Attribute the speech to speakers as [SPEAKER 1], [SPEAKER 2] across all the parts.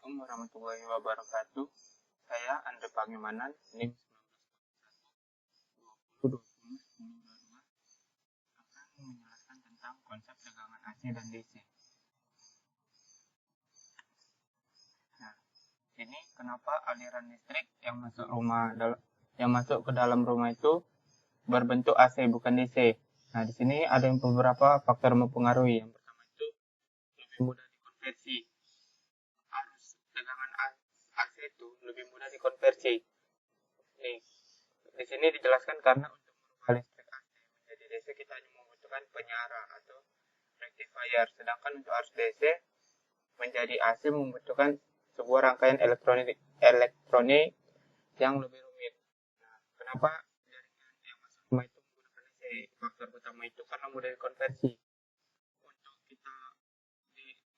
[SPEAKER 1] Assalamualaikum warahmatullahi wabarakatuh. Saya Andre Pangemanan, NIM 19202022 akan menjelaskan tentang konsep tegangan AC dan DC. Nah, ini kenapa aliran listrik yang masuk ke dalam rumah itu berbentuk AC bukan DC. Nah, di sini ada beberapa faktor mempengaruhi. Yang pertama itu lebih mudah dikonversi. Arus tegangan AC itu lebih mudah dikonversi. Nih, di sini dijelaskan karena untuk merubah listrik AC menjadi DC kita hanya membutuhkan penyara atau rectifier, sedangkan untuk arus DC menjadi AC membutuhkan sebuah rangkaian elektronik yang lebih rumit. Nah, kenapa jaringan yang masuk rumah itu menggunakan DC? Faktor utama itu karena mudah dikonversi. Untuk kita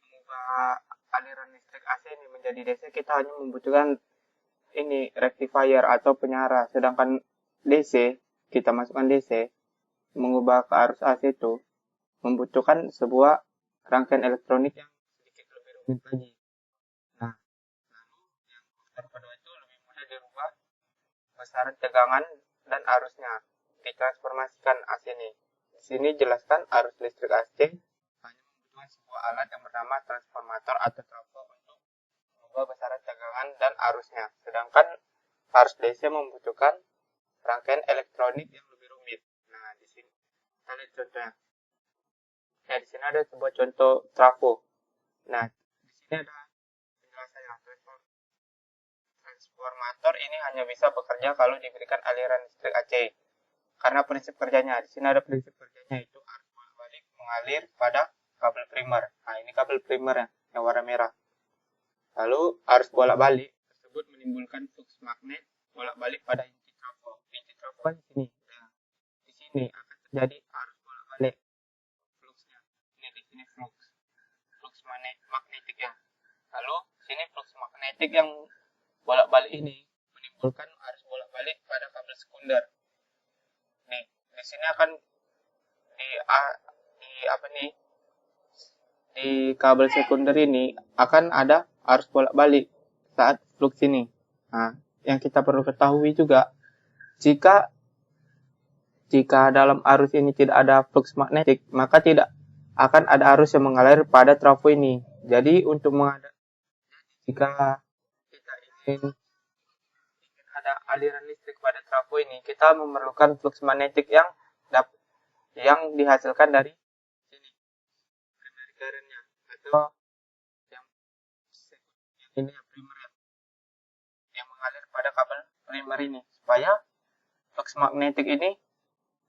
[SPEAKER 1] mengubah aliran listrik AC ini menjadi DC, kita hanya membutuhkan ini rectifier atau penyara, sedangkan DC kita masukkan DC mengubah ke arus AC itu membutuhkan sebuah rangkaian elektronik yang sedikit lebih rumit lagi. Nah, lalu yang faktor kedua itu lebih mudah dirubah besaran tegangan dan arusnya ditransformasikan AC ini. Di sini jelaskan arus listrik AC hanya membutuhkan sebuah alat yang bernama transformator atau trafo untuk mengubah besaran tegangan dan arusnya, sedangkan arus DC membutuhkan rangkaian elektronik yang lebih rumit. Nah, di sini kita lihat contohnya. Nah, di sini ada sebuah contoh trafo. Nah, di sini ada penjelasannya. Transformator ini hanya bisa bekerja kalau diberikan aliran listrik AC. Karena prinsip kerjanya, di sini ada prinsip kerjanya itu arus bolak-balik mengalir pada kabel primer. Nah, ini kabel primer yang warna merah. Lalu arus bolak-balik tersebut menimbulkan flux magnet bolak-balik pada inti trafo. Inti trafo kan di sini. Nah, di sini akan terjadi arus bolak-balik fluxnya. Ini di sini flux magnetik ya. Lalu sini flux magnetik yang bolak-balik ini menimbulkan arus bolak-balik pada kabel sekunder. Nih, di sini akan di kabel sekunder ini akan ada arus bolak-balik saat flux ini. Nah, yang kita perlu ketahui juga, jika dalam arus ini tidak ada flux magnetik, maka tidak akan ada arus yang mengalir pada trafo ini. Jadi jika kita ingin ada aliran listrik pada trafo ini, kita memerlukan flux magnetik yang dihasilkan dari sini, primary current-nya, atau yang ini primer yang mengalir pada kabel primer ini, supaya flux magnetik ini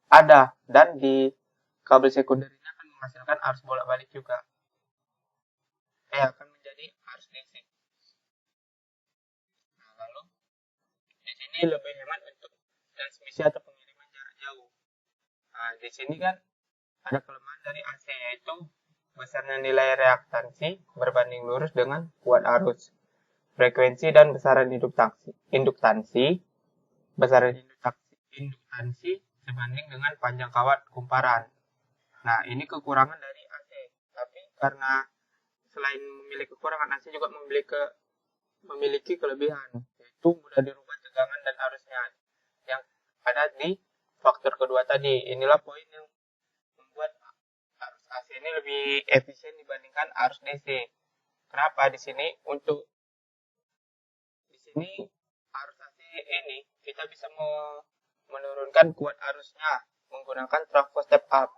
[SPEAKER 1] ada, dan di kabel sekunder ini akan menghasilkan arus bolak-balik juga. Akan menjadi arus DC. Nah, lalu di sini lebih hemat untuk transmisi atau pengiriman jarak jauh. Nah, di sini kan ada kelemahan dari AC, yaitu besarnya nilai reaktansi berbanding lurus dengan kuat arus, frekuensi dan besaran induktansi sebanding dengan panjang kawat kumparan. Nah, ini kekurangan dari AC. Tapi karena selain memiliki kekurangan, AC juga memiliki kelebihan, yaitu mudah dirubah tegangan dan arusnya yang ada di faktor kedua tadi. Inilah poin yang membuat arus AC ini lebih efisien dibandingkan arus DC. Kenapa? Di sini arus AC ini kita bisa menurunkan kuat arusnya menggunakan trafo step up.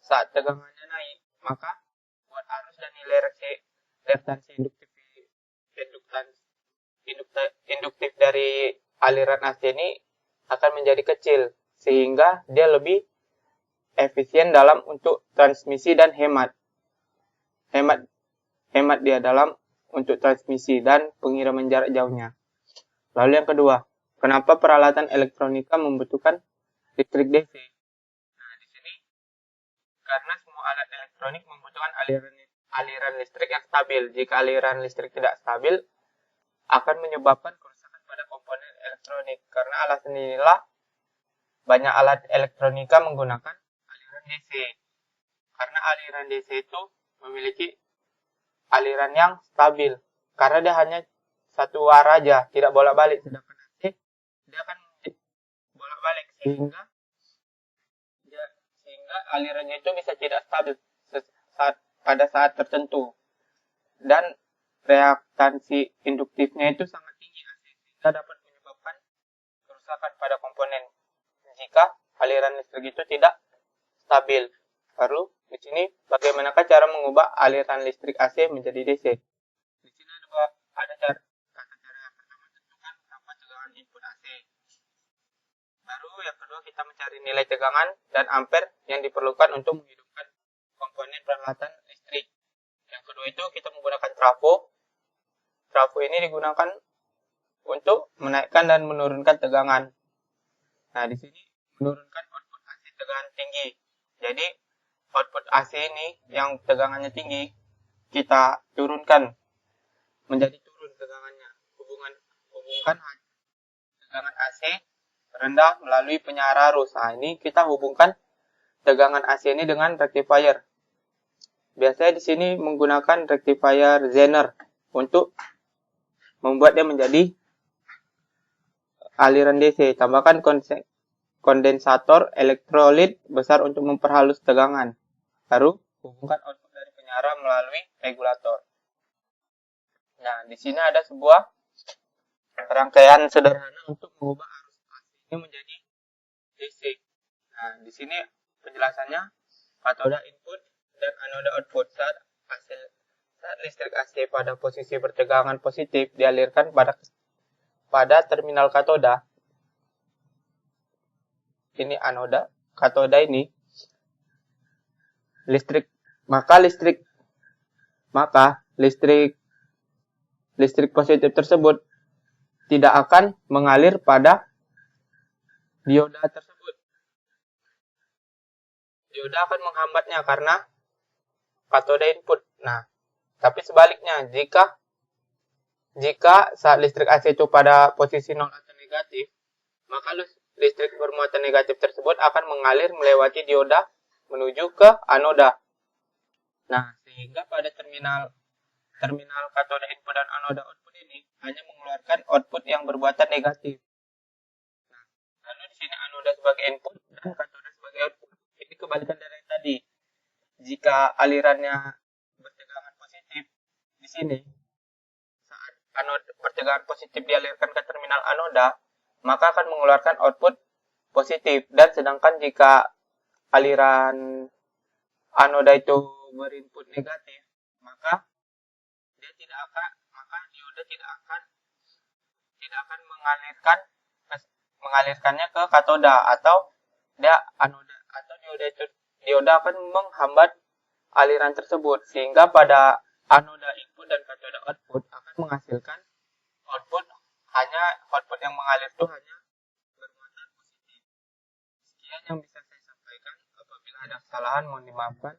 [SPEAKER 1] Saat tegangannya naik, maka kuat arus dan nilai reaktansi induktif dari aliran AC ini akan menjadi kecil, sehingga dia lebih efisien dalam untuk transmisi dan hemat dia dalam untuk transmisi dan pengiriman jarak jauhnya. Lalu yang kedua, kenapa peralatan elektronika membutuhkan listrik DC? Nah, di sini karena semua alat elektronik membutuhkan aliran listrik yang stabil. Jika aliran listrik tidak stabil, akan menyebabkan kerusakan pada komponen elektronik. Karena alasan inilah banyak alat elektronika menggunakan aliran DC. Karena aliran DC itu memiliki aliran yang stabil. karena dia hanya satu arah aja, tidak bolak-balik. Sedangkan AC dia akan bolak-balik sehingga alirannya itu bisa tidak stabil pada saat tertentu. Dan reaktansi induktifnya itu sangat tinggi sehingga dapat menyebabkan kerusakan pada komponen jika aliran listrik itu tidak stabil. Lalu di sini bagaimanakah cara mengubah aliran listrik AC menjadi DC? Di sini ada cara pertama, tentukan berapa tegangan input AC. Baru yang kedua kita mencari nilai tegangan dan ampere yang diperlukan untuk menghidupkan komponen peralatan listrik. Yang kedua itu kita menggunakan trafo. Trafo ini digunakan untuk menaikkan dan menurunkan tegangan. Nah, di sini menurunkan output AC tegangan tinggi. Jadi, output AC ini yang tegangannya tinggi, kita turunkan menjadi turun tegangannya. Hubungkan tegangan AC rendah melalui penyara arus. Nah, ini kita hubungkan tegangan AC ini dengan rectifier. Biasanya di sini menggunakan rectifier Zener untuk membuat dia menjadi aliran DC. Tambahkan kondensator elektrolit besar untuk memperhalus tegangan. Baru hubungkan output dari penyara melalui regulator. Nah, di sini ada sebuah rangkaian sederhana untuk mengubah arus AC ini menjadi DC. Nah, di sini penjelasannya katoda input dan anoda output. Saat listrik AC pada posisi bertegangan positif dialirkan pada terminal katoda. Ini anoda, katoda ini listrik positif tersebut tidak akan mengalir pada dioda tersebut. Dioda akan menghambatnya karena katoda input. Nah, tapi sebaliknya, jika saat listrik AC itu pada posisi nol atau negatif, maka listrik bermuatan negatif tersebut akan mengalir melewati dioda menuju ke anoda. Nah, sehingga pada terminal katoda input dan anoda output ini hanya mengeluarkan output yang bermuatan negatif. Nah, lalu di sini anoda sebagai input dan katoda sebagai output. Ini kebalikan dari yang tadi. Jika alirannya bertegangan positif di sini, saat bertegangan positif dialirkan ke terminal anoda, maka akan mengeluarkan output positif. Dan sedangkan jika aliran anoda itu berinput negatif, maka dioda tidak akan mengalirkannya ke katoda, atau dioda akan menghambat aliran tersebut, sehingga pada anoda input dan katoda output akan menghasilkan output yang mengalir itu hanya bermuatan positif. Sekian yang bisa saya sampaikan. Apabila ada kesalahan mohon dimaafkan.